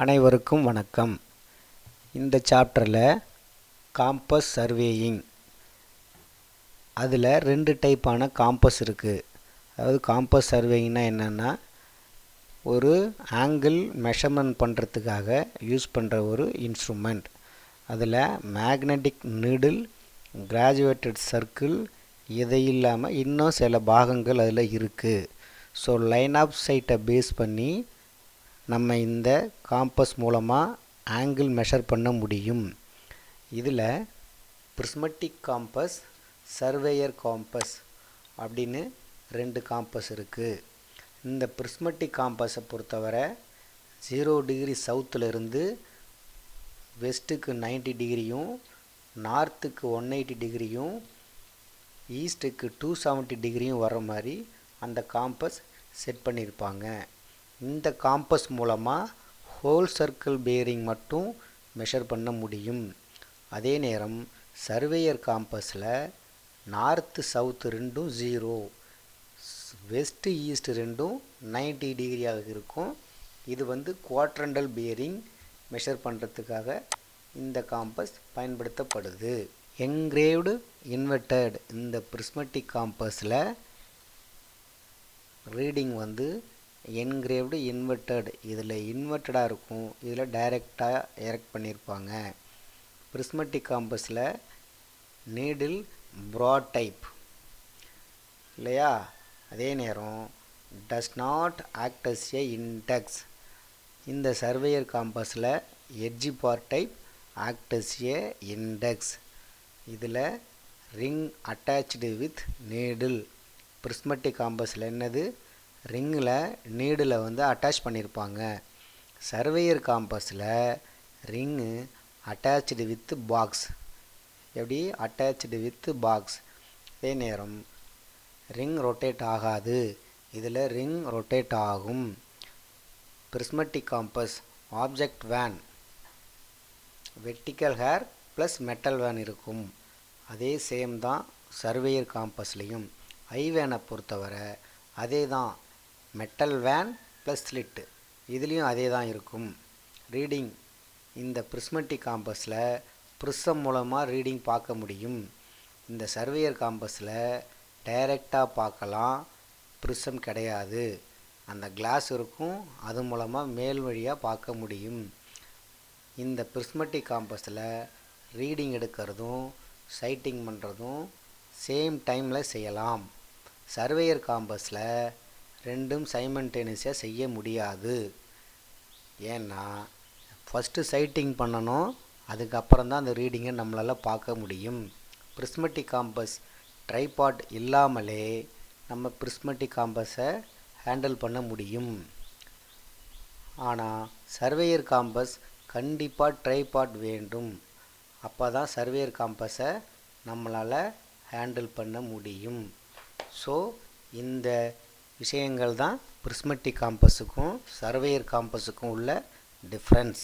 அனைவருக்கும் வணக்கம். இந்த சாப்டரில் காம்பஸ் சர்வேயிங், அதில் 2 டைப்பான காம்பஸ் இருக்குது. அதாவது காம்பஸ் சர்வேயிங்னா என்னென்னா, ஒரு ஆங்கிள் மெஷர்மெண்ட் பண்ணுறதுக்காக யூஸ் பண்ணுற ஒரு இன்ஸ்ட்ருமெண்ட். அதில் மேக்னெட்டிக் நீடில், கிராஜுவேட்டட் சர்க்கிள், இதை இல்லாமல் இன்னும் சில பாகங்கள் அதில் இருக்குது. ஸோ லைன் ஆஃப் சைட்டை பேஸ் பண்ணி நம்ம இந்த காம்பஸ் மூலமாக ஆங்கிள் மெஷர் பண்ண முடியும். இதில் பிரிஸ்மட்டிக் காம்பஸ், சர்வேயர் காம்பஸ் அப்படின்னு 2 காம்பஸ் இருக்குது. இந்த பிரிஸ்மட்டிக் காம்பஸை பொறுத்தவரை 0 டிகிரி சவுத்துலேருந்து வெஸ்ட்டுக்கு 90 டிகிரியும், நார்த்துக்கு 180 டிகிரியும், ஈஸ்ட்டுக்கு 270 டிகிரியும் வர மாதிரி அந்த காம்பஸ் செட் பண்ணியிருப்பாங்க. இந்த காம்பஸ் மூலமாக ஹோல் சர்க்கிள் பேரிங் மட்டும் மெஷர் பண்ண முடியும். அதே நேரம் சர்வேயர் காம்பஸில் நார்த்து சவுத்து ரெண்டும் 0, வெஸ்ட்டு ஈஸ்ட் ரெண்டும் 90 டிகிரியாக இருக்கும். இது குவாட்ரண்டல் பேரிங் மெஷர் பண்ணுறதுக்காக இந்த காம்பஸ் பயன்படுத்தப்படுது. என்கிரேவ்டு இன்வெர்டட் இந்த பிரிஸ்மட்டிக் காம்பஸில் ரீடிங் என்கிரேவ்டு இன்வெர்டட், இதில் இன்வெர்டடாக இருக்கும், இதில் டைரெக்டாக எரெக்ட் பண்ணியிருப்பாங்க. பிரிஸ்மட்டிக் காம்பஸில் நீடில் ப்ராட் டைப் இல்லையா? அதே நேரம் does not act as a index. இந்த சர்வேயர் காம்பஸில் edge bar type act as a index. இதில் ரிங் அட்டாச்டு வித் நீடில். பிரிஸ்மட்டிக் காம்பஸில் என்னது, ரிங்கில் நீடில் அட்டாச் பண்ணியிருப்பாங்க. சர்வேயர் காம்பஸில் ரிங்கு அட்டாச்டு வித் பாக்ஸ். எப்படி அட்டாச்டு வித் பாக்ஸ். அதே நேரம் ரிங் ரொட்டேட் ஆகாது, இதில் ரிங் ரொட்டேட் ஆகும். Prismatic compass object vane, vertical hair plus metal vane இருக்கும். அதே சேம் தான் சர்வேயர் காம்பஸ்லேயும். ஐவேனை பொறுத்தவரை அதே தான், மெட்டல் வேன் ப்ளஸ் ஸ்லிட்டு, இதுலேயும் அதே தான் இருக்கும். ரீடிங் இந்த பிரிஸ்மட்டிக் காம்பஸில் ப்ரிஸம் மூலமாக ரீடிங் பார்க்க முடியும். இந்த சர்வேயர் காம்பஸில் டைரெக்டாக பார்க்கலாம், ப்ரிஸம் கிடையாது. அந்த கிளாஸ் இருக்கும், அது மூலமாக மேல் வழியாக பார்க்க முடியும். இந்த பிரிஸ்மட்டிக் காம்பஸில் ரீடிங் எடுக்கிறதும் சைட்டிங் பண்ணுறதும் சேம் டைமில் செய்யலாம். சர்வேயர் காம்பஸில் ரெண்டும் சைமல்டேனியஸாக செய்ய முடியாது. ஏன்னா ஃபஸ்ட்டு சைட்டிங் பண்ணணும், அதுக்கப்புறம் தான் அந்த ரீடிங்கை நம்மளால் பார்க்க முடியும். பிரிஸ்மட்டிக் காம்பஸ் ட்ரைபாட் இல்லாமலே நம்ம பிரிஸ்மட்டிக் காம்பஸை ஹேண்டில் பண்ண முடியும். ஆனால் சர்வேயர் காம்பஸ் கண்டிப்பாக ட்ரைபாட் வேண்டும். அப்போ தான் சர்வேயர் காம்பஸை நம்மளால் ஹேண்டில் பண்ண முடியும். ஸோ இந்த விஷயங்கள் தான் பிரிஸ்மட்டிக் காம்பஸுக்கும் சர்வேயர் காம்பஸுக்கும் உள்ள டிஃப்ரென்ஸ்.